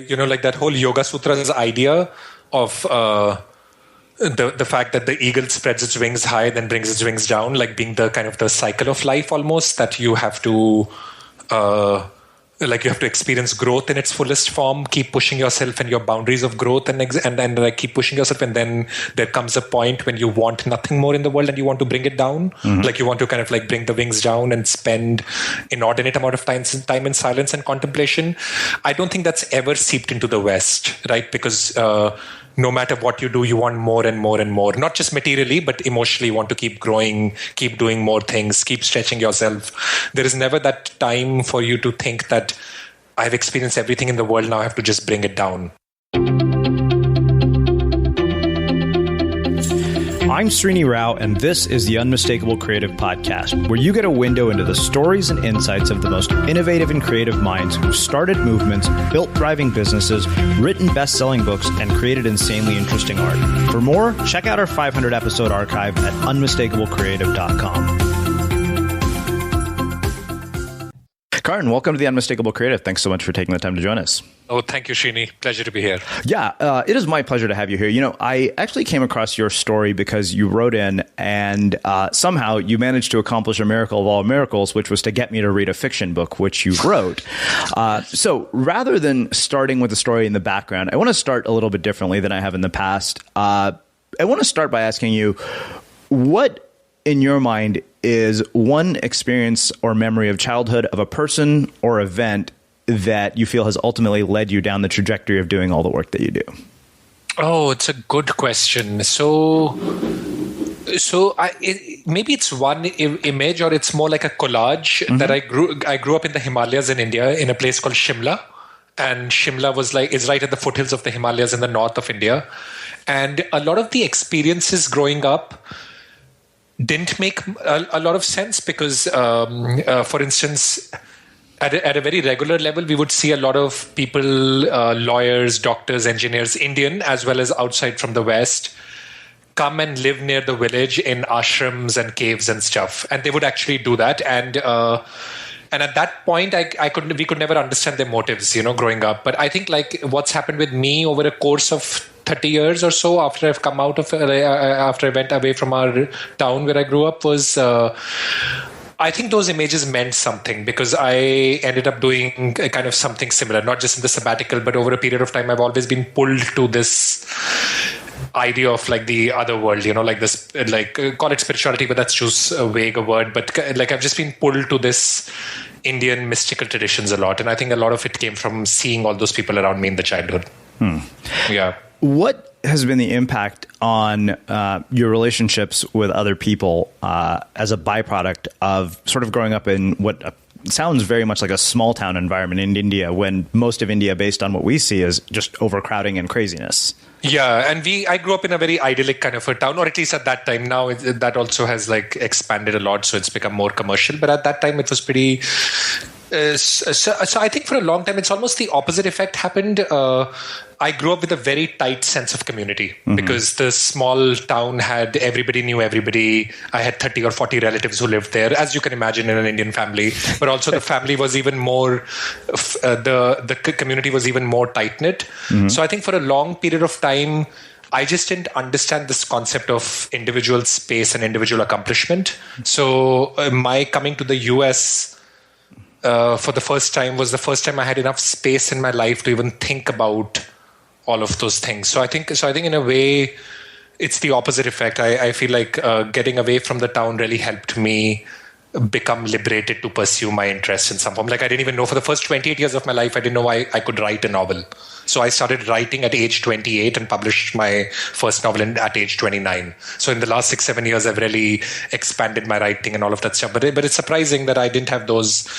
like that whole Yoga Sutras idea of the fact that the eagle spreads its wings high, then brings its wings down, like being the kind of the cycle of life almost, that you have to you have to experience growth in its fullest form, keep pushing yourself and your boundaries of growth, and like keep pushing yourself, and then there comes a point when you want nothing more in the world and you want to bring it down. Like you want to kind of like bring the wings down and spend inordinate amount of time in silence and contemplation. I don't think that's ever seeped into the West, right? Because no matter what you do, you want more and more and more, not just materially, but emotionally. You want to keep growing, keep doing more things, keep stretching yourself. There is never that time for you to think that I've experienced everything in the world, now I have to just bring it down. I'm Srini Rao, and this is the Unmistakable Creative Podcast, where you get a window into the stories and insights of the most innovative and creative minds who've started movements, built thriving businesses, written best-selling books, and created insanely interesting art. For more, check out our 500-episode archive at unmistakablecreative.com. Karan, welcome to the Unmistakable Creative. Thanks so much for taking the time to join us. Oh, thank you, Srini. Pleasure to be here. Yeah, it is my pleasure to have you here. I actually came across your story because you wrote in and somehow you managed to accomplish a miracle of all miracles, which was to get me to read a fiction book, which you wrote. So rather than starting with the story in the background, I want to start a little bit differently than I have in the past. I want to start by asking you, what in your mind is one experience or memory of childhood of a person or event that you feel has ultimately led you down the trajectory of doing all the work that you do? Oh, it's a good question. So maybe it's one image, or it's more like a collage that I grew up in the Himalayas in India, in a place called Shimla. And Shimla is right at the foothills of the Himalayas in the north of India. And a lot of the experiences growing up didn't make a lot of sense because, for instance, at a very regular level, we would see a lot of people, lawyers, doctors, engineers, Indian as well as outside from the West, come and live near the village in ashrams and caves and stuff. And they would actually do that. And at that point, we could never understand their motives, growing up. But I think like what's happened with me over a course of 30 years or so after I've come out of, after I went away from our town where I grew up was, I think those images meant something because I ended up doing a kind of something similar, not just in the sabbatical, but over a period of time, I've always been pulled to this idea of like the other world, like this, like call it spirituality, but that's just a vague word. But like I've just been pulled to this Indian mystical traditions a lot. And I think a lot of it came from seeing all those people around me in the childhood. Yeah. What has been the impact on your relationships with other people as a byproduct of sort of growing up in what sounds very much like a small town environment in India, when most of India, based on what we see, is just overcrowding and craziness? Yeah, and I grew up in a very idyllic kind of a town, or at least at that time. Now that also has like expanded a lot, so it's become more commercial. But at that time, it was pretty. So I think for a long time, it's almost the opposite effect happened. I grew up with a very tight sense of community because the small town had everybody knew everybody. I had 30 or 40 relatives who lived there, as you can imagine in an Indian family. But also the family was even more, the community was even more tight-knit. So I think for a long period of time, I just didn't understand this concept of individual space and individual accomplishment. So my coming to the US for the first time was the first time I had enough space in my life to even think about all of those things. So I think in a way, it's the opposite effect. I feel like getting away from the town really helped me become liberated to pursue my interest in some form. Like I didn't even know for the first 28 years of my life, I didn't know I could write a novel. So I started writing at age 28 and published my first novel at age 29. So in the last 6-7 years, I've really expanded my writing and all of that stuff. But it's surprising that I didn't have those.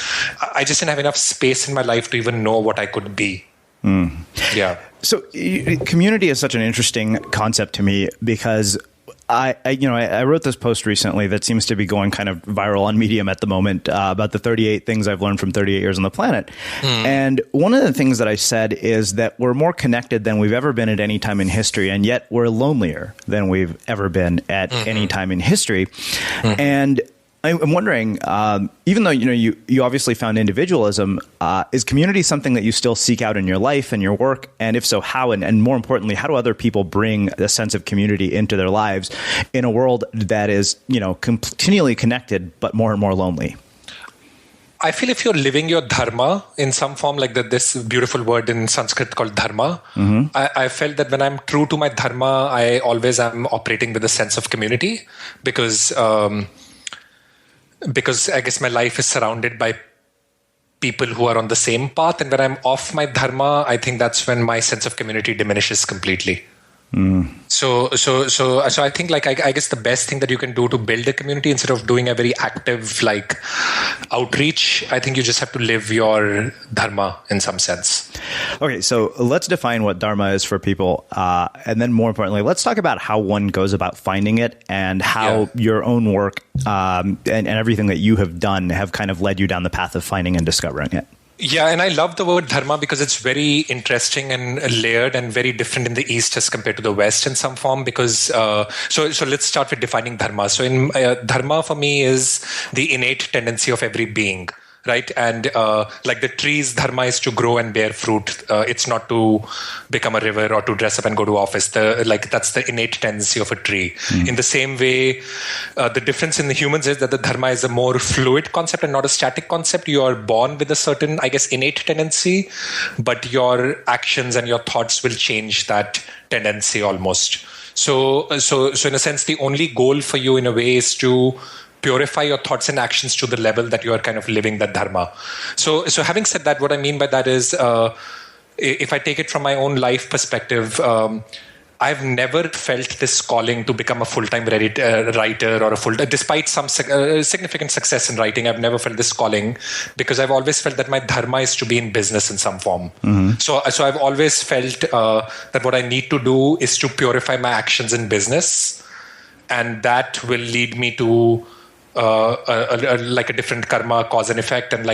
I just didn't have enough space in my life to even know what I could be. Yeah. So community is such an interesting concept to me because I wrote this post recently that seems to be going kind of viral on Medium at the moment about the 38 things I've learned from 38 years on the planet. And one of the things that I said is that we're more connected than we've ever been at any time in history, and yet we're lonelier than we've ever been at any time in history. And I'm wondering, even though you obviously found individualism, is community something that you still seek out in your life and your work? And if so, how? And more importantly, how do other people bring a sense of community into their lives in a world that is, continually connected but more and more lonely? I feel if you're living your dharma in some form, like this beautiful word in Sanskrit called dharma, I felt that when I'm true to my dharma, I always am operating with a sense of community because I guess my life is surrounded by people who are on the same path. And when I'm off my dharma, I think that's when my sense of community diminishes completely. So I think I guess the best thing that you can do to build a community instead of doing a very active outreach, I think you just have to live your dharma in some sense. Okay, so let's define what dharma is for people, and then more importantly, let's talk about how one goes about finding it and how your own work and everything that you have done have kind of led you down the path of finding and discovering it. Yeah, and I love the word dharma because it's very interesting and layered and very different in the East as compared to the West in some form. Because so let's start with defining dharma. So in dharma for me is the innate tendency of every being, right? And like the tree's dharma is to grow and bear fruit. It's not to become a river or to dress up and go to office. That's the innate tendency of a tree. In the same way, the difference in the humans is that the dharma is a more fluid concept and not a static concept. You are born with a certain, I guess, innate tendency, but your actions and your thoughts will change that tendency almost. So in a sense, the only goal for you in a way is to purify your thoughts and actions to the level that you are kind of living that dharma. So having said that, what I mean by that is, if I take it from my own life perspective, I've never felt this calling to become a full-time writer or despite some significant success in writing, I've never felt this calling because I've always felt that my dharma is to be in business in some form. So I've always felt that what I need to do is to purify my actions in business, and that will lead me to a different karma, cause and effect, and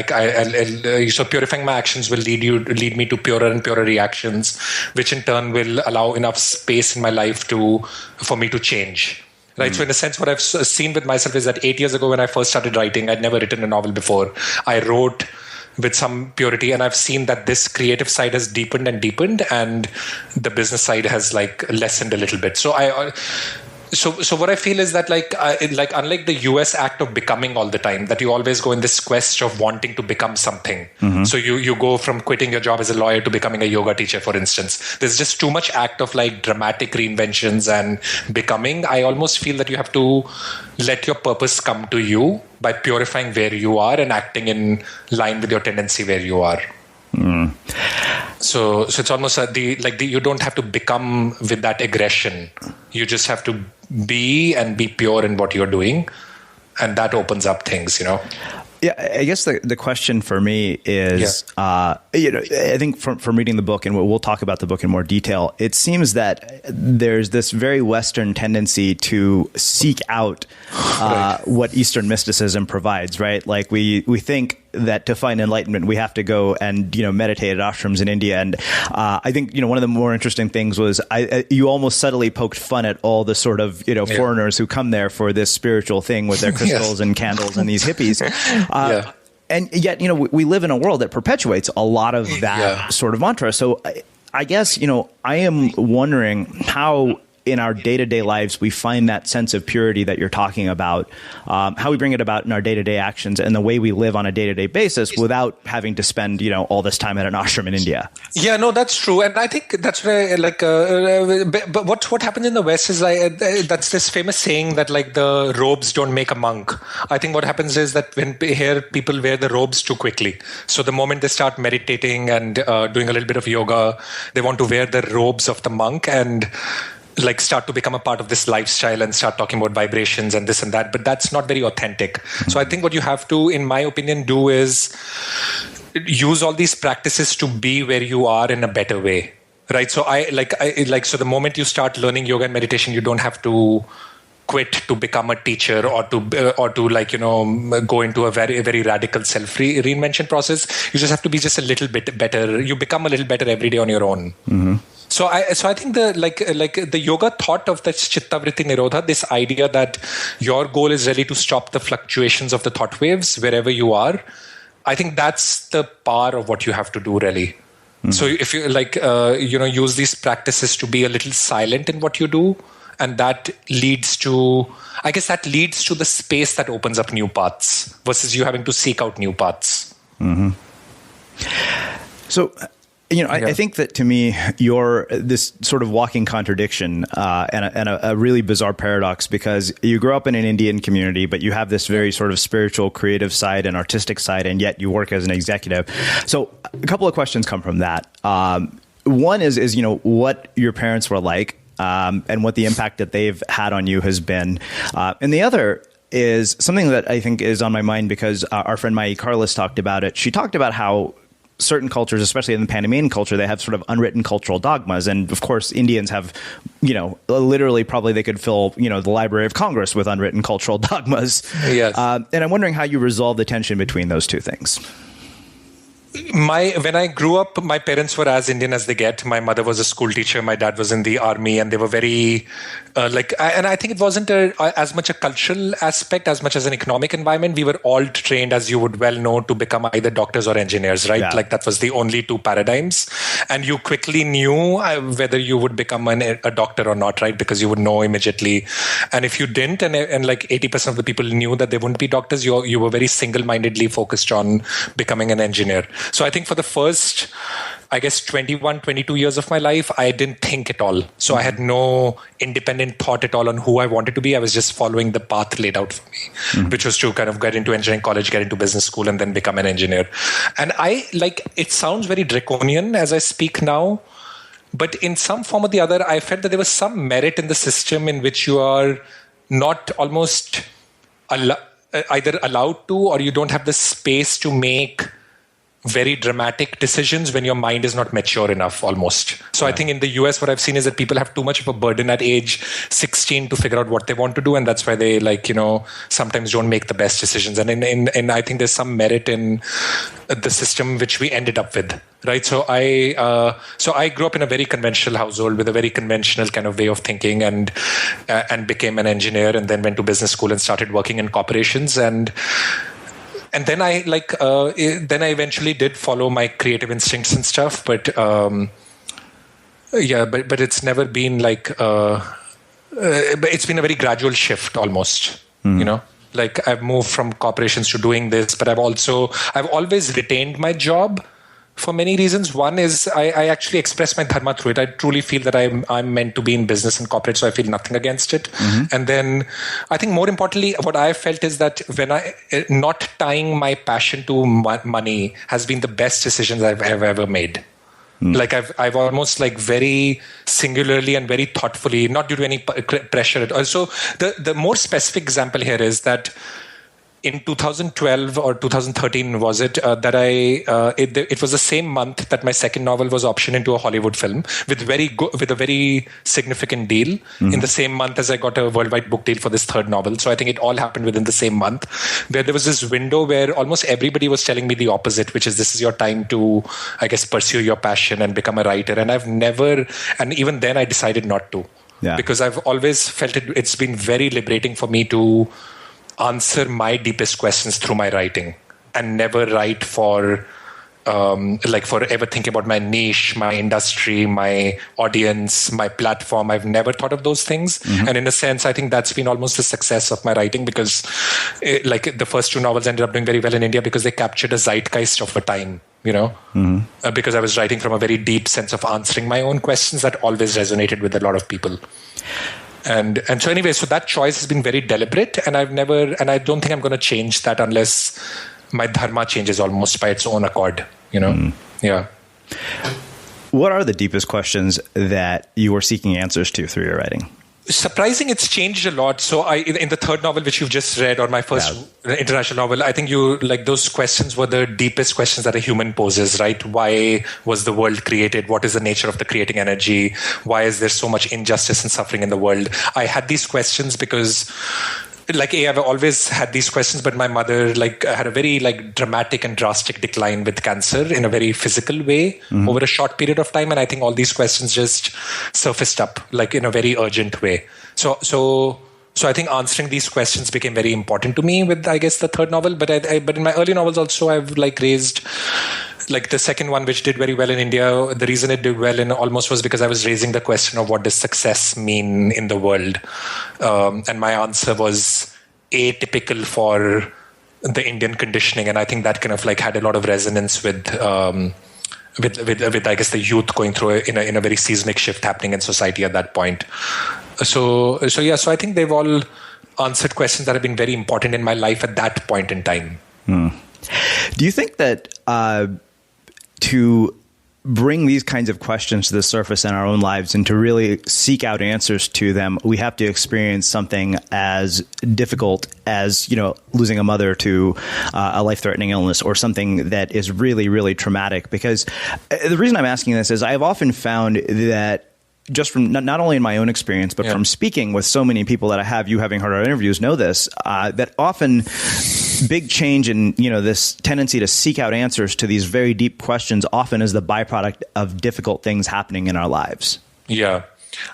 so purifying my actions will lead me to purer and purer reactions, which in turn will allow enough space in my life for me to change. Right. So in a sense, what I've seen with myself is that 8 years ago when I first started writing, I'd never written a novel before. I wrote with some purity, and I've seen that this creative side has deepened and deepened, and the business side has lessened a little bit. So what I feel is that unlike the US act of becoming all the time, that you always go in this quest of wanting to become something. So you go from quitting your job as a lawyer to becoming a yoga teacher, for instance. There's just too much act of dramatic reinventions and becoming. I almost feel that you have to let your purpose come to you by purifying where you are and acting in line with your tendency where you are. So it's almost you don't have to become with that aggression. You just have to be pure in what you're doing, and that opens up things, Yeah, I guess the question for me is, I think from reading the book, and we'll talk about the book in more detail, it seems that there's this very Western tendency to seek out what Eastern mysticism provides, right? Like we think that to find enlightenment, we have to go and, meditate at ashrams in India. And I think, one of the more interesting things was you almost subtly poked fun at all the sort of, foreigners who come there for this spiritual thing with their crystals and candles and these hippies. And yet, we live in a world that perpetuates a lot of that sort of mantra. So I guess, I am wondering how in our day-to-day lives we find that sense of purity that you're talking about, how we bring it about in our day-to-day actions and the way we live on a day-to-day basis without having to spend, all this time at an ashram in India. Yeah, no, that's true. And I think that's where but what happens in the West is that's this famous saying that the robes don't make a monk. I think what happens is that when here people wear the robes too quickly. So the moment they start meditating and doing a little bit of yoga, they want to wear the robes of the monk and start to become a part of this lifestyle and start talking about vibrations and this and that, but that's not very authentic. So I think what you have to, in my opinion, do is use all these practices to be where you are in a better way, right? So so the moment you start learning yoga and meditation, you don't have to quit to become a teacher or to go into a very, very radical self-reinvention process. You just have to be just a little bit better. You become a little better every day on your own. So I think the yoga thought of the chittavritti nirodha, this idea that your goal is really to stop the fluctuations of the thought waves wherever you are. I think that's the power of what you have to do, really. So if you use these practices to be a little silent in what you do, and that leads to the space that opens up new paths versus you having to seek out new paths. Mm-hmm. So, I think that to me, you're this sort of walking contradiction and a really bizarre paradox, because you grew up in an Indian community, but you have this very sort of spiritual, creative side and artistic side, and yet you work as an executive. So a couple of questions come from that. One is what your parents were like and what the impact that they've had on you has been. And the other is something that I think is on my mind because our friend Mai Carlos talked about it. She talked about how certain cultures, especially in the Panamanian culture, they have sort of unwritten cultural dogmas. And of course, Indians have, literally probably they could fill, the Library of Congress with unwritten cultural dogmas. Yes. And I'm wondering how you resolve the tension between those two things. When I grew up, my parents were as Indian as they get. My mother was a school teacher. My dad was in the army, and they were very and I think it wasn't as much a cultural aspect as much as an economic environment. We were all trained, as you would well know, to become either doctors or engineers, right? Yeah. That was the only two paradigms. And you quickly knew whether you would become a doctor or not, right? Because you would know immediately. And if you didn't, and like 80% of the people knew that they wouldn't be doctors, you were very single-mindedly focused on becoming an engineer. So I think for the first, 21, 22 years of my life, I didn't think at all. So I had no independent thought at all on who I wanted to be. I was just following the path laid out for me, which was to kind of get into engineering college, get into business school, and then become an engineer. And it sounds very draconian as I speak now, but in some form or the other, I felt that there was some merit in the system in which you are not almost either allowed to, or you don't have the space to make very dramatic decisions when your mind is not mature enough almost. So I think in the US, what I've seen is that people have too much of a burden at age 16 to figure out what they want to do. And that's why they sometimes don't make the best decisions. And I think there's some merit in the system which we ended up with, right? So I grew up in a very conventional household with a very conventional kind of way of thinking, and became an engineer, and then went to business school and started working in corporations. And then I eventually did follow my creative instincts and stuff, but it's never been it's been a very gradual shift almost, I've moved from corporations to doing this, but I've always retained my job for many reasons. One is I actually express my dharma through it. I truly feel that I'm meant to be in business and corporate, so I feel nothing against it. Mm-hmm. And then I think more importantly, what I felt is that when not tying my passion to money has been the best decisions I've ever made. Mm. I've almost very singularly and very thoughtfully, not due to any pressure at all. So the more specific example here is that in 2012 or 2013 was it that it was the same month that my second novel was optioned into a Hollywood film with a very significant deal. Mm-hmm. In the same month as I got a worldwide book deal for this third novel. So I think it all happened within the same month, where there was this window where almost everybody was telling me the opposite, which is this is your time to, pursue your passion and become a writer. And and even then I decided not to, because I've always felt it's been very liberating for me to answer my deepest questions through my writing, and never write for ever thinking about my niche, my industry, my audience, my platform. I've never thought of those things. Mm-hmm. And in a sense, I think that's been almost the success of my writing, because the first two novels ended up doing very well in India because they captured a zeitgeist of a time, mm-hmm. Because I was writing from a very deep sense of answering my own questions that always resonated with a lot of people. And so anyway, so that choice has been very deliberate, and I don't think I'm going to change that unless my dharma changes almost by its own accord, Mm. Yeah. What are the deepest questions that you were seeking answers to through your writing? Surprising, it's changed a lot. So in the third novel, which you've just read, or my first international novel, I think those questions were the deepest questions that a human poses, right? Why was the world created? What is the nature of the creating energy? Why is there so much injustice and suffering in the world? I had these questions because like I've always had these questions, but my mother like had a very like dramatic and drastic decline with cancer in a very physical way over a short period of time, and I think all these questions just surfaced up like in a very urgent way. So I think answering these questions became very important to me with, I guess, the third novel. But but in my early novels also, I've like raised, like the second one, which did very well in India. The reason it did well in almost was because I was raising the question of what does success mean in the world, and my answer was atypical for the Indian conditioning, and I think that kind of like had a lot of resonance with I guess the youth going through in a very seismic shift happening in society at that point. So I think they've all answered questions that have been very important in my life at that point in time. Do you think that to bring these kinds of questions to the surface in our own lives and to really seek out answers to them, we have to experience something as difficult as, losing a mother to a life-threatening illness, or something that is really, really traumatic? Because the reason I'm asking this is I've often found that, just from not only in my own experience, but from speaking with so many people that I have, you having heard our interviews know this, that often big change in, this tendency to seek out answers to these very deep questions often is the byproduct of difficult things happening in our lives. Yeah.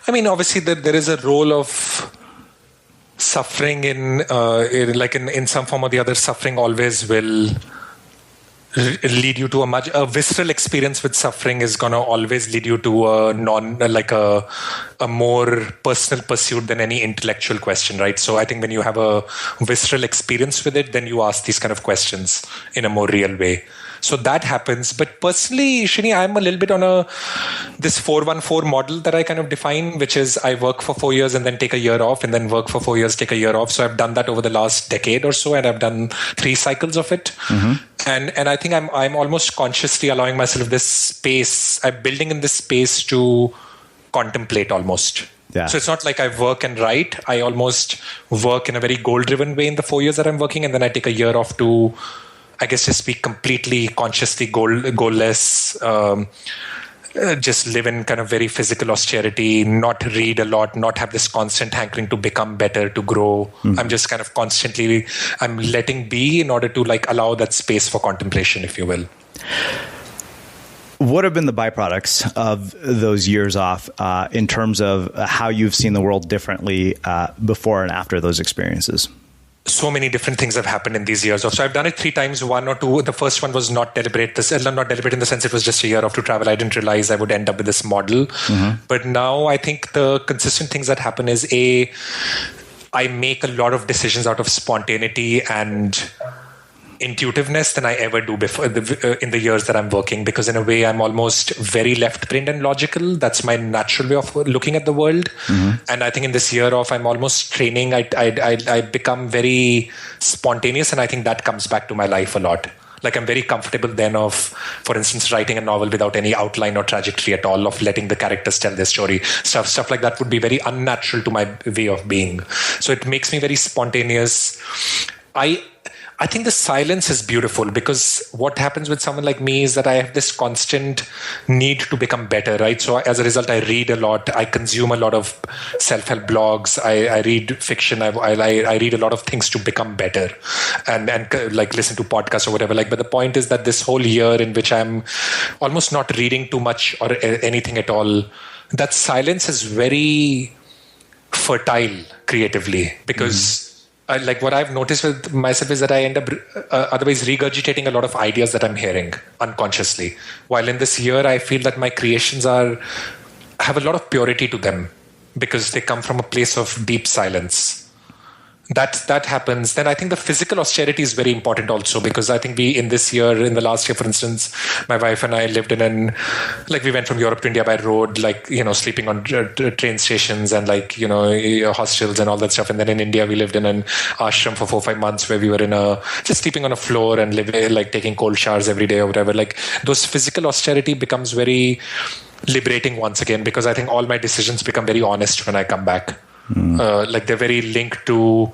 I mean, obviously there is a role of suffering in some form or the other. Suffering always will lead you to a visceral experience with suffering is going to always lead you to a more personal pursuit than any intellectual question, right? So I think when you have a visceral experience with it, then you ask these kind of questions in a more real way. So that happens. But personally, Shini, I'm a little bit on this 4-1-4 model that I kind of define, which is I work for 4 years and then take a year off, and then work for 4 years, take a year off. So I've done that over the last decade or so, and I've done 3 cycles of it. And I think I'm almost consciously allowing myself this space. I'm building in this space to contemplate almost. Yeah. So it's not like I work and write. I almost work in a very goal-driven way in the 4 years that I'm working, and then I take a year off to, I guess, just be completely consciously goalless, just live in kind of very physical austerity, not read a lot, not have this constant hankering to become better, to grow. I'm just kind of constantly, I'm letting be in order to like allow that space for contemplation, if you will. What have been the byproducts of those years off in terms of how you've seen the world differently before and after those experiences? So many different things have happened in these years off. So I've done it 3 times, 1 or 2. The first one was not deliberate. Not deliberate in the sense it was just a year off to travel. I didn't realize I would end up with this model. But now I think the consistent things that happen is I make a lot of decisions out of spontaneity and intuitiveness than I ever do before in the years that I'm working, because in a way I'm almost very left-brained and logical. That's my natural way of looking at the world. And I think in this year off, I'm almost training. I become very spontaneous, and I think that comes back to my life a lot. Like I'm very comfortable then of, for instance, writing a novel without any outline or trajectory at all, of letting the characters tell their story. Stuff like that would be very unnatural to my way of being. So it makes me very spontaneous. I think the silence is beautiful, because what happens with someone like me is that I have this constant need to become better, right? So as a result, I read a lot. I consume a lot of self-help blogs. I read fiction. I read a lot of things to become better, and like listen to podcasts or whatever. But the point is that this whole year in which I'm almost not reading too much or anything at all, that silence is very fertile creatively, because like what I've noticed with myself is that I end up otherwise regurgitating a lot of ideas that I'm hearing unconsciously. While in this year, I feel that my creations have a lot of purity to them, because they come from a place of deep silence. That happens. Then I think the physical austerity is very important also, because I think in the last year, for instance, my wife and I lived we went from Europe to India by road, sleeping on train stations and hostels and all that stuff. And then in India, we lived in an ashram for 4 or 5 months, where we were just sleeping on a floor and taking cold showers every day or whatever. Those physical austerity becomes very liberating once again, because I think all my decisions become very honest when I come back. They're very linked to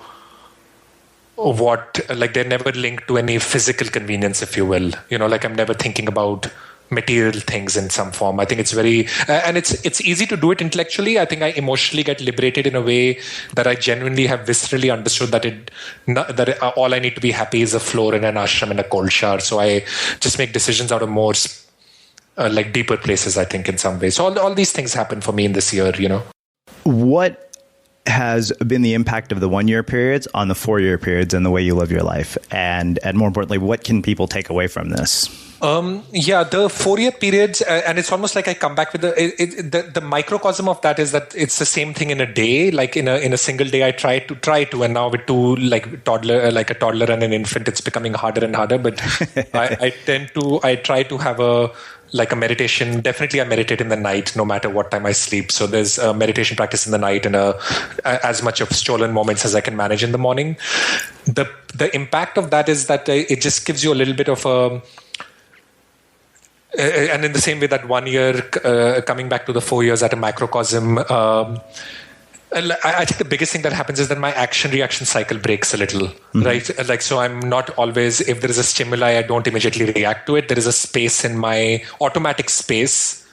they're never linked to any physical convenience, if you will. I'm never thinking about material things in some form. I think it's very, and it's easy to do it intellectually. I think I emotionally get liberated in a way that I genuinely have viscerally understood that all I need to be happy is a floor in an ashram and a cold shower. So I just make decisions out of more like deeper places, I think, in some ways. So all these things happen for me in this year, What has been the impact of the 1 year periods on the 4 year periods and the way you live your life? And more importantly, what can people take away from this? The 4 year periods, and it's almost like I come back with the microcosm of that is that it's the same thing in a day. Like in a single day, I try to, and now with two like a toddler and an infant, it's becoming harder and harder. But I try to have a meditation. Definitely, I meditate in the night, no matter what time I sleep. So there's a meditation practice in the night and as much of stolen moments as I can manage in the morning. The impact of that is that it just gives you a little bit of a. And in the same way that 1 year, coming back to the 4 years at a macrocosm, I think the biggest thing that happens is that my action-reaction cycle breaks a little, right? Like, so I'm not always, if there is a stimuli, I don't immediately react to it. There is a space in my automatic space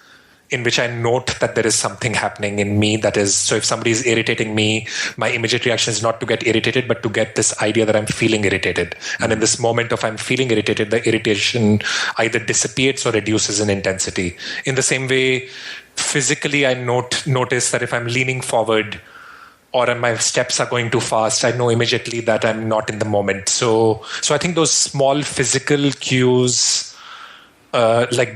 in which I note that there is something happening in me that is, so if somebody is irritating me, my immediate reaction is not to get irritated, but to get this idea that I'm feeling irritated. And in this moment of I'm feeling irritated, the irritation either dissipates or reduces in intensity. In the same way, physically, I notice that if I'm leaning forward or my steps are going too fast, I know immediately that I'm not in the moment. So I think those small physical cues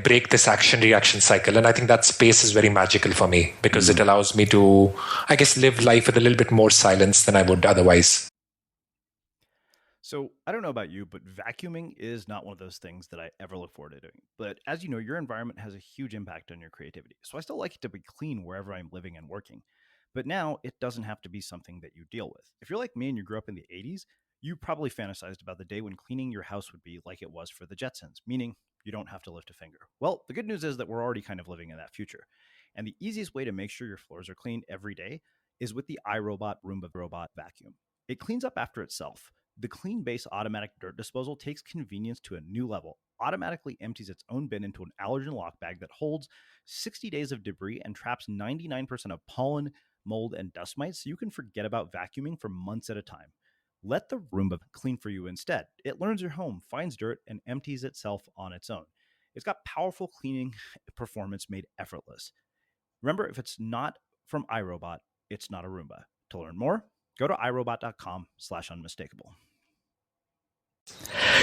break this action-reaction cycle. And I think that space is very magical for me because it allows me to, I guess, live life with a little bit more silence than I would otherwise. So I don't know about you, but vacuuming is not one of those things that I ever look forward to doing. But as you know, your environment has a huge impact on your creativity. So I still like it to be clean wherever I'm living and working. But now it doesn't have to be something that you deal with. If you're like me and you grew up in the 80s, you probably fantasized about the day when cleaning your house would be like it was for the Jetsons, meaning you don't have to lift a finger. Well, the good news is that we're already kind of living in that future. And the easiest way to make sure your floors are clean every day is with the iRobot Roomba Robot Vacuum. It cleans up after itself. The Clean Base automatic dirt disposal takes convenience to a new level, automatically empties its own bin into an allergen lock bag that holds 60 days of debris and traps 99% of pollen, mold, and dust mites, so you can forget about vacuuming for months at a time. Let the Roomba clean for you instead. It learns your home, finds dirt, and empties itself on its own. It's got powerful cleaning performance made effortless. Remember, if it's not from iRobot, it's not a Roomba. To learn more, go to irobot.com/unmistakable.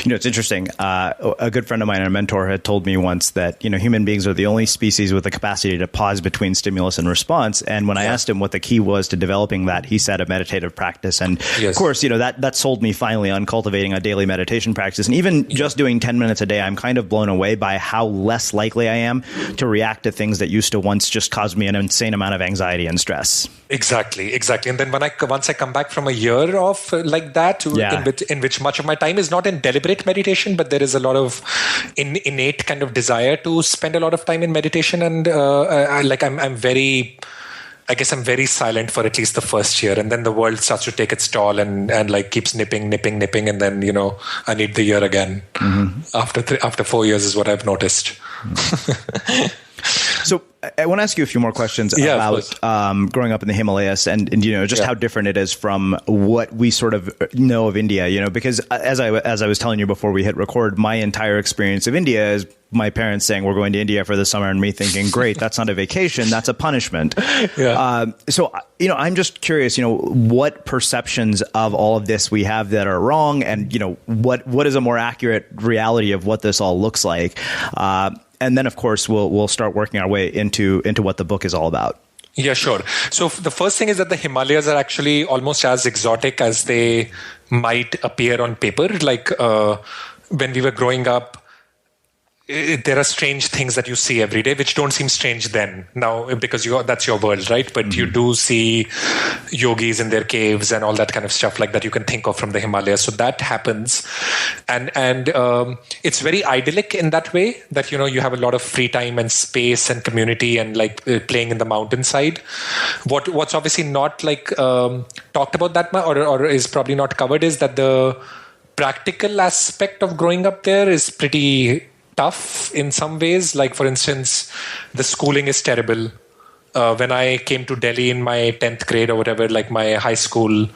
It's interesting. A good friend of mine and a mentor had told me once that, human beings are the only species with the capacity to pause between stimulus and response. And when I asked him what the key was to developing that, he said a meditative practice. And of course, that sold me finally on cultivating a daily meditation practice. And even just doing 10 minutes a day, I'm kind of blown away by how less likely I am to react to things that used to once just cause me an insane amount of anxiety and stress. Exactly. And then once I come back from a year of like that, in which much of my time is not in deliberate meditation, but there is a lot of innate kind of desire to spend a lot of time in meditation. And I'm very silent for at least the first year. And then the world starts to take its toll and keeps nipping. And then, I need the year again. After 4 years is what I've noticed. So I want to ask you a few more questions about growing up in the Himalayas and how different it is from what we sort of know of India, because as I was telling you before we hit record, my entire experience of India is my parents saying we're going to India for the summer and me thinking, great, that's not a vacation, that's a punishment. So I'm just curious, what perceptions of all of this we have that are wrong and, what is a more accurate reality of what this all looks like? And then, of course, we'll start working our way into what the book is all about. Yeah, sure. So the first thing is that the Himalayas are actually almost as exotic as they might appear on paper. Like when we were growing up, there are strange things that you see every day, which don't seem strange then. Now, because that's your world, right? But you do see yogis in their caves and all that kind of stuff like that you can think of from the Himalayas. So that happens. And it's very idyllic in that way that, you have a lot of free time and space and community and playing in the mountainside. What's obviously not talked about that much or is probably not covered is that the practical aspect of growing up there is pretty tough in some ways. Like, for instance, the schooling is terrible. When I came to Delhi in my 10th grade or whatever, like my high school,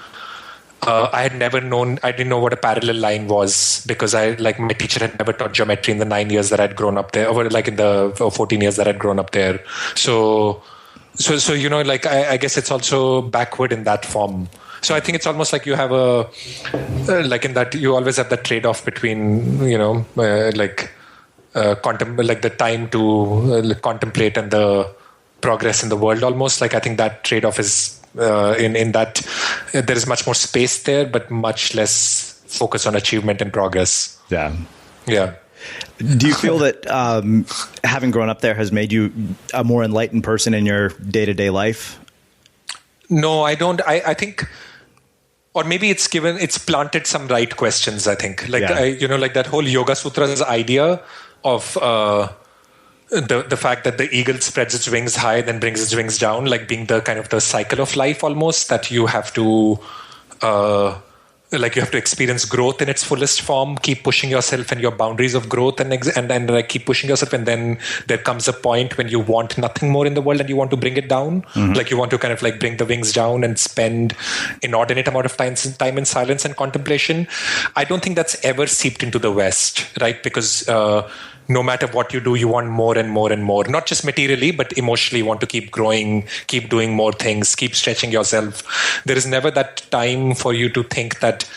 I didn't know what a parallel line was, because my teacher had never taught geometry in the 9 years that I'd grown up there, or like in the 14 years that I'd grown up there. So I guess it's also backward in that form. So I think it's almost like you have like in that you always have that trade-off between, the time to contemplate and the progress in the world almost. Like I think that trade-off is in that there is much more space there, but much less focus on achievement and progress. Yeah. Do you feel that having grown up there has made you a more enlightened person in your day-to-day life? No, I don't. I think, or maybe it's planted some right questions, I think. Like, like that whole Yoga Sutras idea of the fact that the eagle spreads its wings high, then brings its wings down, like being the kind of the cycle of life almost, that you have to you have to experience growth in its fullest form, keep pushing yourself and your boundaries of growth, and like keep pushing yourself, and then there comes a point when you want nothing more in the world and you want to bring it down. Mm-hmm. Like you want to kind of like bring the wings down and spend inordinate amount of time in silence and contemplation. I don't think that's ever seeped into the West, right? Because no matter what you do, you want more and more and more. Not just materially, but emotionally, you want to keep growing, keep doing more things, keep stretching yourself. There is never that time for you to think that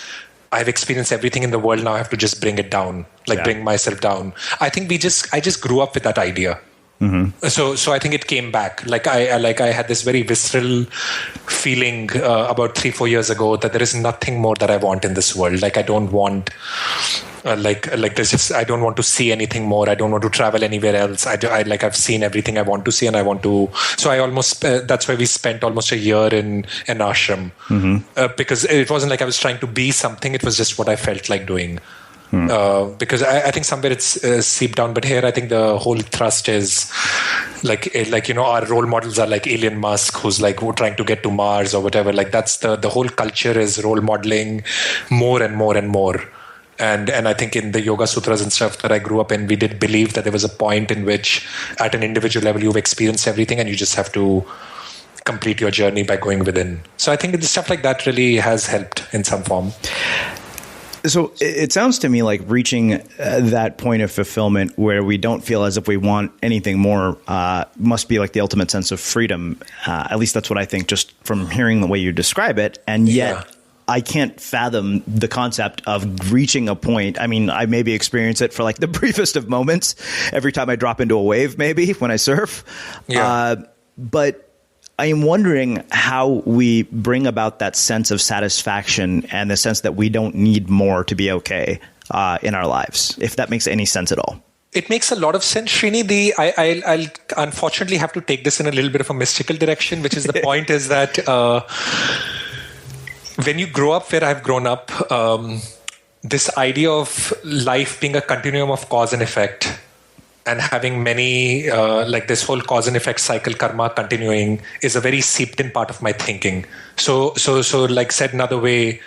I've experienced everything in the world, now I have to just bring it down, bring myself down. I think I just grew up with that idea. Mm-hmm. So I think it came back. Like I had this very visceral feeling about 3-4 years ago that there is nothing more that I want in this world. Like I don't want there's just, I don't want to see anything more. I don't want to travel anywhere else. I've seen everything I want to see, and I want to. So I almost that's why we spent almost a year in an ashram, mm-hmm. Because it wasn't like I was trying to be something. It was just what I felt like doing. Because I think somewhere it's seeped down, but here I think the whole thrust is our role models are like Elon Musk, who's like trying to get to Mars or whatever. Like that's the whole culture is role modeling more and more and more. And I think in the Yoga Sutras and stuff that I grew up in, we did believe that there was a point in which at an individual level you've experienced everything and you just have to complete your journey by going within. So I think the stuff like that really has helped in some form. So it sounds to me like reaching that point of fulfillment where we don't feel as if we want anything more must be like the ultimate sense of freedom. At least that's what I think just from hearing the way you describe it. And yet I can't fathom the concept of reaching a point. I mean, I maybe experience it for like the briefest of moments every time I drop into a wave, maybe when I surf. But I am wondering how we bring about that sense of satisfaction and the sense that we don't need more to be okay in our lives, if that makes any sense at all. It makes a lot of sense, Srini. I'll unfortunately have to take this in a little bit of a mystical direction, which is the point is that when you grow up where I've grown up, this idea of life being a continuum of cause and effect, and having many, this whole cause and effect cycle, karma continuing, is a very seeped in part of my thinking. So like said another way,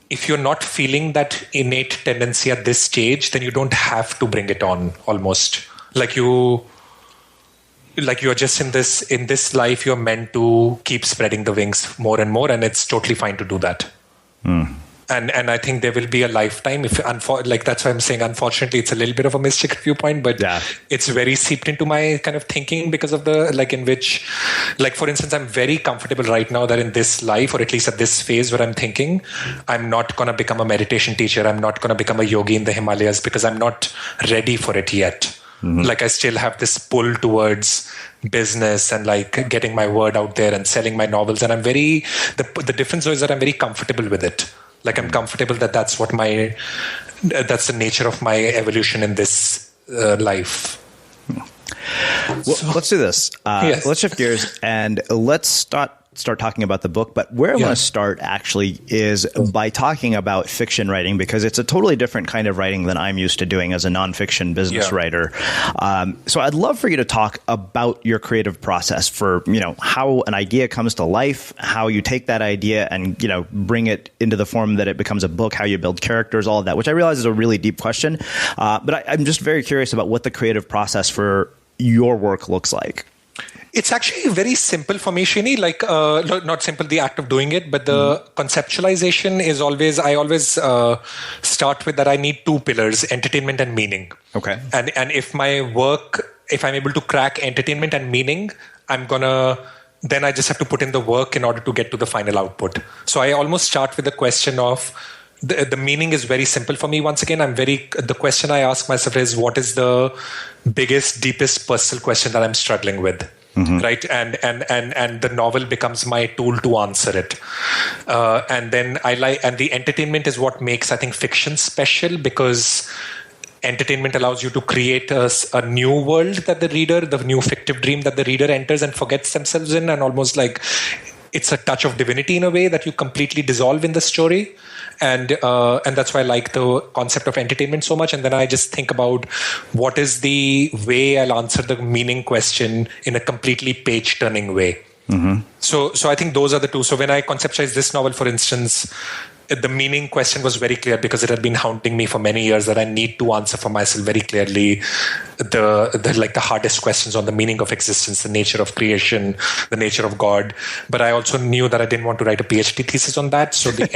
if you're not feeling that innate tendency at this stage, then you don't have to bring it on almost. You're just in this life, you're meant to keep spreading the wings more and more, and it's totally fine to do that. And I think there will be a lifetime. That's why I'm saying, unfortunately, it's a little bit of a mystical viewpoint, but it's very seeped into my kind of thinking because of the, in which, for instance, I'm very comfortable right now that in this life, or at least at this phase where I'm thinking, I'm not going to become a meditation teacher. I'm not going to become a yogi in the Himalayas because I'm not ready for it yet. Mm-hmm. I still have this pull towards business and getting my word out there and selling my novels. And I'm the difference is that I'm very comfortable with it. I'm comfortable that that's the nature of my evolution in this life. Well, let's do this. Let's shift gears and let's start start talking about the book, but where I want to start actually is by talking about fiction writing, because it's a totally different kind of writing than I'm used to doing as a nonfiction business writer. So I'd love for you to talk about your creative process for, how an idea comes to life, how you take that idea and, bring it into the form that it becomes a book, how you build characters, all of that, which I realize is a really deep question. But I'm just very curious about what the creative process for your work looks like. It's actually very simple for me, Srini. Like, not simple, the act of doing it, but the conceptualization is I always start with that I need two pillars, entertainment and meaning. Okay. And if I'm able to crack entertainment and meaning, then I just have to put in the work in order to get to the final output. So I almost start with the question of, the meaning is very simple for me. Once again, the question I ask myself is, what is the biggest, deepest personal question that I'm struggling with? Mm-hmm. Right. And the novel becomes my tool to answer it. And then and the entertainment is what makes, I think, fiction special, because entertainment allows you to create a new world that the new fictive dream that the reader enters and forgets themselves in, and almost like it's a touch of divinity in a way that you completely dissolve in the story. And that's why I like the concept of entertainment so much. And then I just think about what is the way I'll answer the meaning question in a completely page-turning way. Mm-hmm. So I think those are the two. So when I conceptualized this novel, for instance, the meaning question was very clear because it had been haunting me for many years, that I need to answer for myself very clearly the hardest questions on the meaning of existence, the nature of creation, the nature of God. But I also knew that I didn't want to write a PhD thesis on that. So the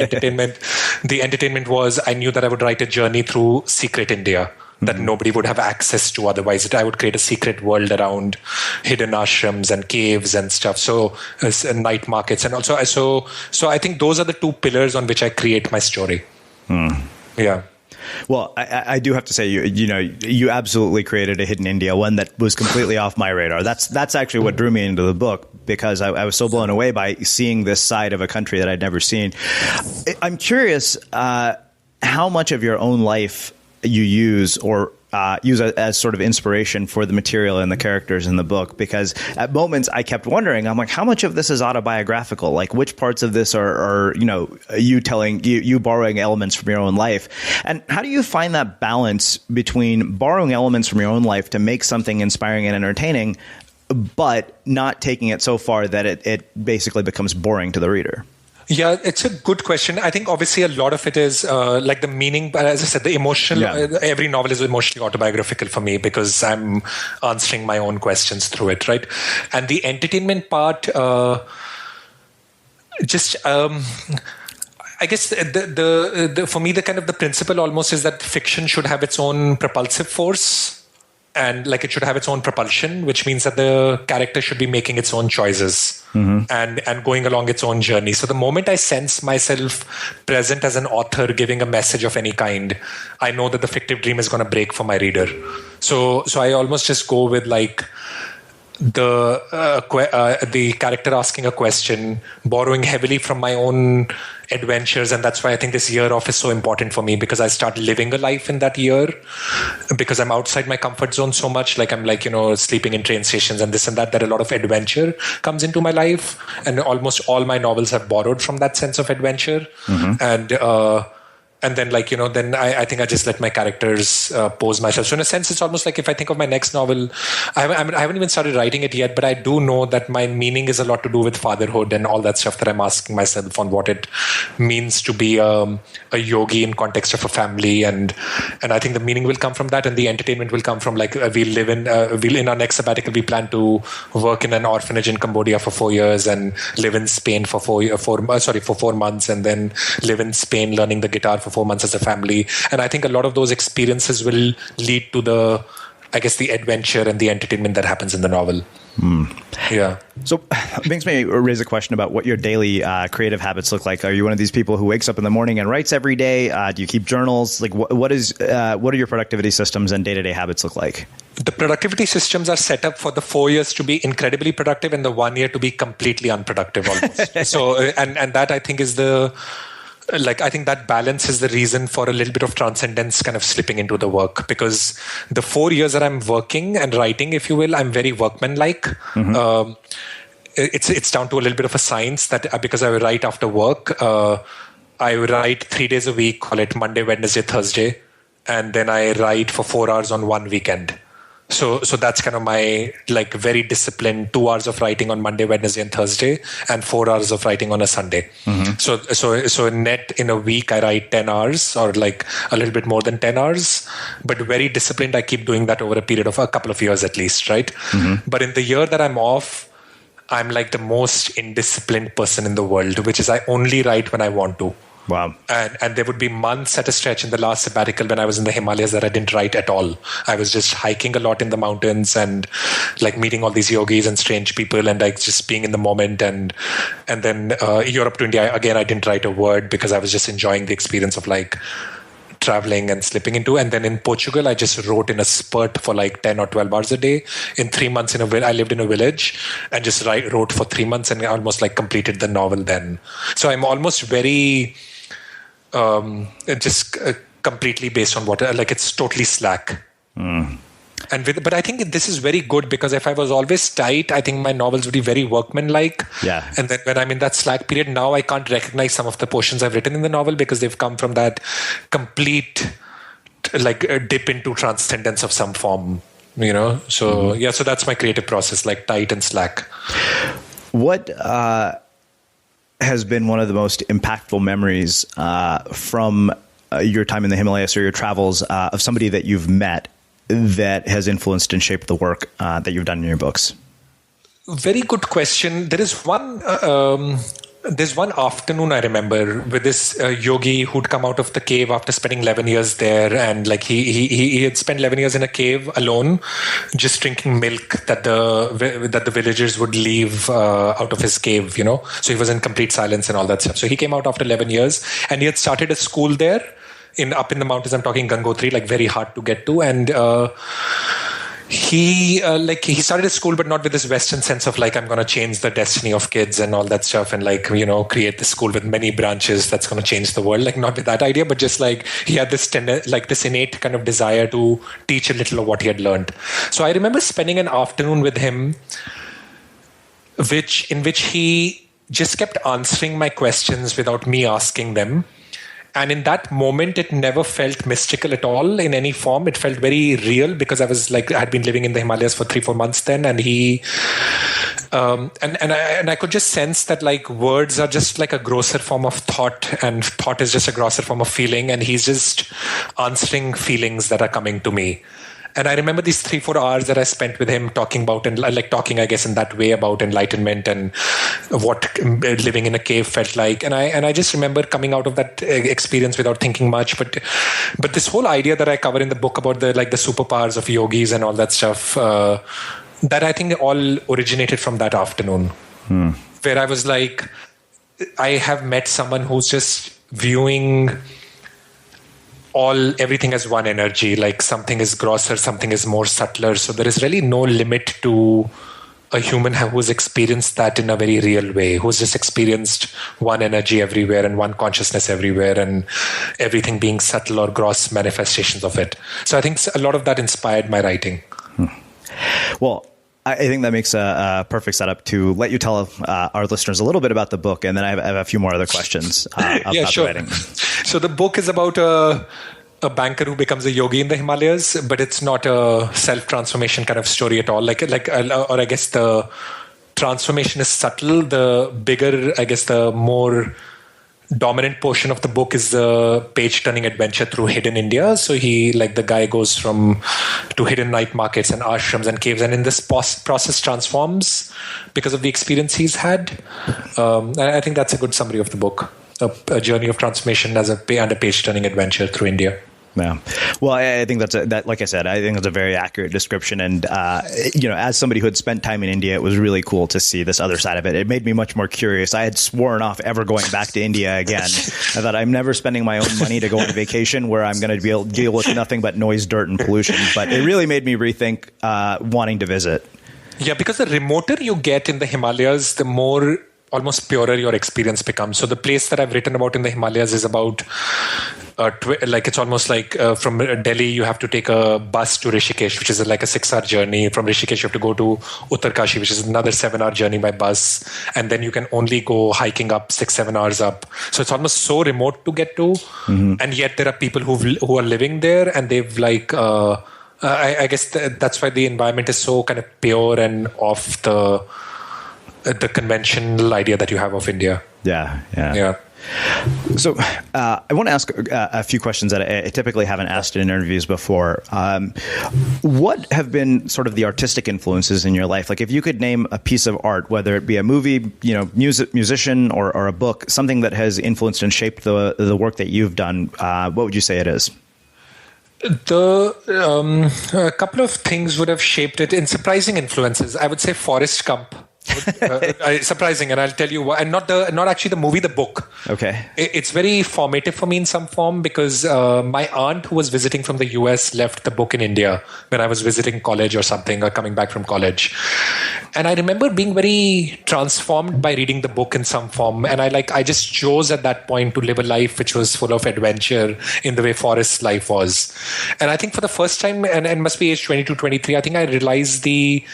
entertainment was, I knew that I would write a journey through secret India that nobody would have access to otherwise. I would create a secret world around hidden ashrams and caves and stuff. So night markets, and also so I think those are the two pillars on which I create my story. Yeah. Well, I do have to say, you absolutely created a hidden India, one that was completely off my radar. That's actually what drew me into the book, because I was so blown away by seeing this side of a country that I'd never seen. I'm curious how much of your own life you use as sort of inspiration for the material and the characters in the book, because at moments I kept wondering, I'm like, how much of this is autobiographical? Like, which parts of this are you borrowing elements from your own life? And how do you find that balance between borrowing elements from your own life to make something inspiring and entertaining, but not taking it so far that it basically becomes boring to the reader? Yeah, it's a good question. I think obviously a lot of it is like the meaning, but as I said, the emotional, every novel is emotionally autobiographical for me because I'm answering my own questions through it, right? And the entertainment part, I guess for me, the kind of the principle almost is that fiction should have its own propulsive force. And like it should have its own propulsion, which means that the character should be making its own choices and going along its own journey. So the moment I sense myself present as an author giving a message of any kind, I know that the fictive dream is going to break for my reader. So I almost just go with like the character asking a question, borrowing heavily from my own adventures. And that's why I think this year off is so important for me, because I start living a life in that year, because I'm outside my comfort zone so much. Like I'm like, sleeping in train stations and this and that a lot of adventure comes into my life. And almost all my novels have borrowed from that sense of adventure. And then then I think I just let my characters pose myself. So in a sense, it's almost like if I think of my next novel, I haven't even started writing it yet, but I do know that my meaning is a lot to do with fatherhood and all that stuff that I'm asking myself on what it means to be a yogi in context of a family. And I think the meaning will come from that, and the entertainment will come from like in our next sabbatical, we plan to work in an orphanage in Cambodia for 4 years and live in Spain for 4 months, and then live in Spain learning the guitar for 4 months as a family. And I think a lot of those experiences will lead to the adventure and the entertainment that happens in the novel. Yeah. So it makes me raise a question about what your daily creative habits look like. Are you one of these people who wakes up in the morning and writes every day? Do you keep journals? Like what are your productivity systems and day-to-day habits look like? The productivity systems are set up for the 4 years to be incredibly productive and the 1 year to be completely unproductive almost. So, and that I think is I think that balance is the reason for a little bit of transcendence kind of slipping into the work, because the 4 years that I'm working and writing, if you will, I'm very workmanlike. it's down to a little bit of a science that because I write after work, I write 3 days a week, call it Monday, Wednesday, Thursday, and then I write for 4 hours on one weekend. So that's kind of my like very disciplined 2 hours of writing on Monday, Wednesday, and Thursday, and 4 hours of writing on a Sunday. So net in a week I write 10 hours or like a little bit more than 10 hours, but very disciplined. I keep doing that over a period of a couple of years at least, right? But in the year that I'm off, I'm like the most indisciplined person in the world, which is I only write when I want to. Wow. And there would be months at a stretch in the last sabbatical when I was in the Himalayas that I didn't write at all. I was just hiking a lot in the mountains and like meeting all these yogis and strange people and like just being in the moment. And then Europe to India, again, I didn't write a word because I was just enjoying the experience of like traveling and slipping into. And then in Portugal, I just wrote in a spurt for like 10 or 12 hours a day. In 3 months, I lived in a village and just wrote for 3 months and I almost like completed the novel then. So I'm almost very... just completely based on what, like it's totally slack. But I think this is very good because if I was always tight, I think my novels would be very workmanlike. Yeah. And then when I'm in that slack period, now I can't recognize some of the portions I've written in the novel because they've come from that complete like dip into transcendence of some form, you know? So so that's my creative process, like tight and slack. What, has been one of the most impactful memories from your time in the Himalayas or your travels of somebody that you've met that has influenced and shaped the work that you've done in your books? Very good question. There's one afternoon I remember with this yogi who'd come out of the cave after spending 11 years there, and like he had spent 11 years in a cave alone, just drinking milk that the villagers would leave out of his cave, you know. So he was in complete silence and all that stuff. So he came out after 11 years, and he had started a school there up in the mountains. I'm talking Gangotri, like very hard to get to, and he started his school, but not with this Western sense of like, I'm going to change the destiny of kids and all that stuff. And like, you know, create this school with many branches that's going to change the world. Like not with that idea, but just like he had this this innate kind of desire to teach a little of what he had learned. So I remember spending an afternoon with him, in which he just kept answering my questions without me asking them. And in that moment, it never felt mystical at all in any form. It felt very real because I had been living in the Himalayas for 3-4 months then. And he, I could just sense that like words are just like a grosser form of thought, and thought is just a grosser form of feeling. And he's just answering feelings that are coming to me. And I remember these 3-4 hours that I spent with him talking about, and like talking, I guess, in that way about enlightenment and what living in a cave felt like. And I just remember coming out of that experience without thinking much. But this whole idea that I cover in the book about the superpowers of yogis and all that stuff, that I think all originated from that afternoon, where I was like, I have met someone who's just viewing everything as one energy, like something is grosser, something is more subtler. So there is really no limit to a human who's experienced that in a very real way, who's just experienced one energy everywhere and one consciousness everywhere, and everything being subtle or gross manifestations of it. So I think a lot of that inspired my writing. Well, I think that makes a perfect setup to let you tell our listeners a little bit about the book, and then I have a few more other questions about the writing. So the book is about a banker who becomes a yogi in the Himalayas, but it's not a self-transformation kind of story at all. Or I guess the transformation is subtle. The bigger, I guess, the more dominant portion of the book is the page-turning adventure through hidden India. So the guy goes to hidden night markets and ashrams and caves, and in this process transforms because of the experience he's had. I think that's a good summary of the book. A journey of transformation and a page-turning adventure through India. Yeah. Well, I think that, like I said, I think that's a very accurate description. And, as somebody who had spent time in India, it was really cool to see this other side of it. It made me much more curious. I had sworn off ever going back to India again. I thought I'm never spending my own money to go on vacation where I'm going to be able to deal with nothing but noise, dirt, and pollution. But it really made me rethink wanting to visit. Yeah, because the remoter you get in the Himalayas, the more almost purer your experience becomes. So the place that I've written about in the Himalayas is about it's almost like from Delhi you have to take a bus to Rishikesh, which is like a 6-hour journey. From Rishikesh you have to go to Uttarkashi, which is another 7-hour journey by bus, and then you can only go hiking up 6-7 hours up. So it's almost so remote to get to, and yet there are people who are living there, and they've I guess that's why the environment is so kind of pure and off the conventional idea that you have of India. Yeah. So I want to ask a few questions that I typically haven't asked in interviews before. What have been sort of the artistic influences in your life? Like if you could name a piece of art, whether it be a movie, musician or a book, something that has influenced and shaped the work that you've done, what would you say it is? A couple of things would have shaped it in surprising influences. I would say Forrest Gump. Surprising, and I'll tell you why. And not actually the movie, the book. Okay. It's very formative for me in some form because my aunt who was visiting from the US left the book in India when I was visiting college or something, or coming back from college. And I remember being very transformed by reading the book in some form. And I just chose at that point to live a life which was full of adventure in the way Forrest's life was. And I think for the first time, and it must be age 22, 23, I think I realized the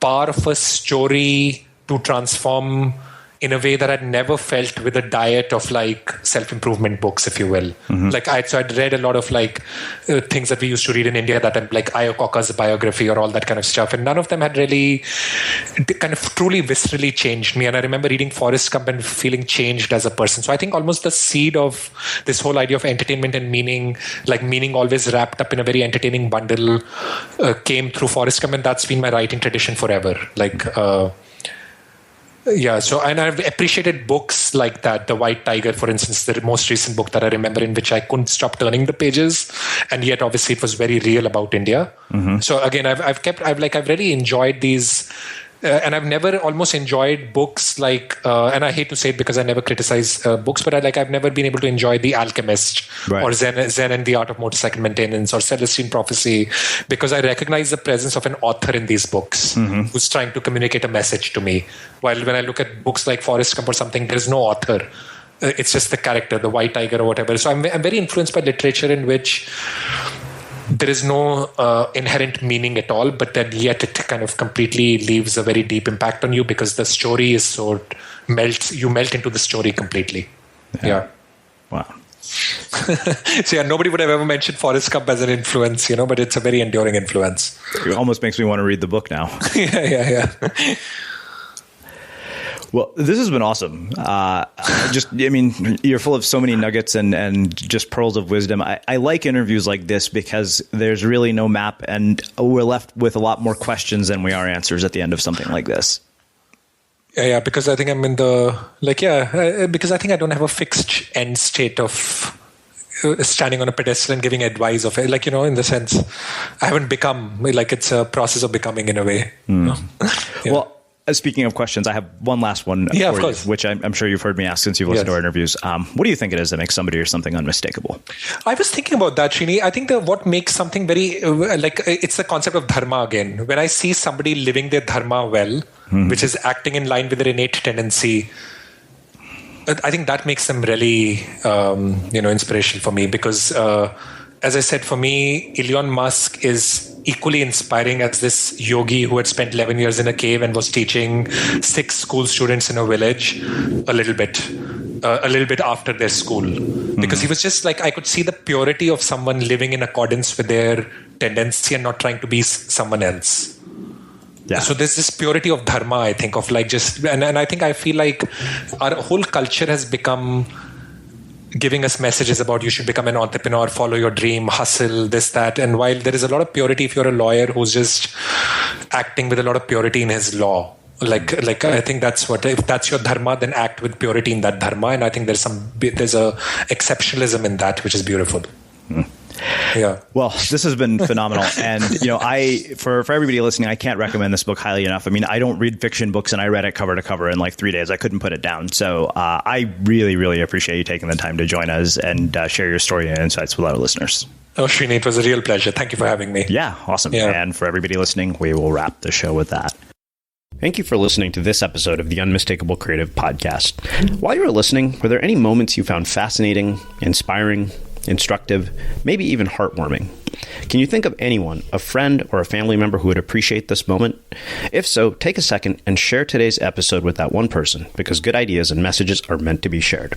power of a story to transform in a way that I'd never felt with a diet of like self-improvement books, if you will. I'd read a lot of things that we used to read in India that I'm like Iautobiographical biography or all that kind of stuff. And none of them had really kind of truly viscerally changed me. And I remember reading Forrest Gump and feeling changed as a person. So I think almost the seed of this whole idea of entertainment and meaning, like meaning always wrapped up in a very entertaining bundle, came through Forrest Gump. And that's been my writing tradition forever. So and I've appreciated books like that. The White Tiger, for instance, the most recent book that I remember, in which I couldn't stop turning the pages, and yet obviously it was very real about India. So again, I've really enjoyed these. And I've never almost enjoyed books and I hate to say it because I never criticize books, but I've never been able to enjoy The Alchemist, right, or Zen and the Art of Motorcycle Maintenance, or Celestine Prophecy, because I recognize the presence of an author in these books who's trying to communicate a message to me. While when I look at books like Forrest Gump or something, there's no author. It's just the character, the White Tiger or whatever. So I'm very influenced by literature in which there is no inherent meaning at all, but then yet it kind of completely leaves a very deep impact on you because the story is you melt into the story completely. Yeah. Wow. So nobody would have ever mentioned Forrest Gump as an influence, but it's a very enduring influence. It almost makes me want to read the book now. Yeah. Well, this has been awesome. You're full of so many nuggets and just pearls of wisdom. I like interviews like this because there's really no map, and we're left with a lot more questions than we are answers at the end of something like this. Yeah, because I think I'm in because I think I don't have a fixed end state of standing on a pedestal and giving advice of it. In the sense, I haven't become, it's a process of becoming in a way. Yeah. Well, speaking of questions, I have one last one for you, which I'm sure you've heard me ask since you've listened to our interviews. What do you think it is that makes somebody or something unmistakable? I was thinking about that, Srini. I think what makes something very, it's the concept of dharma again. When I see somebody living their dharma well, which is acting in line with their innate tendency, I think that makes them really, inspirational for me because, as I said, for me, Elon Musk is equally inspiring as this yogi who had spent 11 years in a cave and was teaching 6 school students in a village a little bit after their school. Because he was just I could see the purity of someone living in accordance with their tendency and not trying to be someone else. Yeah. So there's this purity of dharma, I think, of and I feel like our whole culture has become giving us messages about you should become an entrepreneur, follow your dream, hustle, this, that. And while there is a lot of purity, if you're a lawyer who's just acting with a lot of purity in his law, I think that's if that's your dharma, then act with purity in that dharma. And I think there's a exceptionalism in that, which is beautiful. Yeah. Well, this has been phenomenal. And, for everybody listening, I can't recommend this book highly enough. I mean, I don't read fiction books, and I read it cover to cover in 3 days. I couldn't put it down. So I really, really appreciate you taking the time to join us and share your story and insights with our listeners. Oh, Srini, it was a real pleasure. Thank you for having me. Yeah, awesome. Yeah. And for everybody listening, we will wrap the show with that. Thank you for listening to this episode of the Unmistakable Creative Podcast. While you were listening, were there any moments you found fascinating, inspiring, instructive, maybe even heartwarming? Can you think of anyone, a friend or a family member who would appreciate this moment? If so, take a second and share today's episode with that one person, because good ideas and messages are meant to be shared.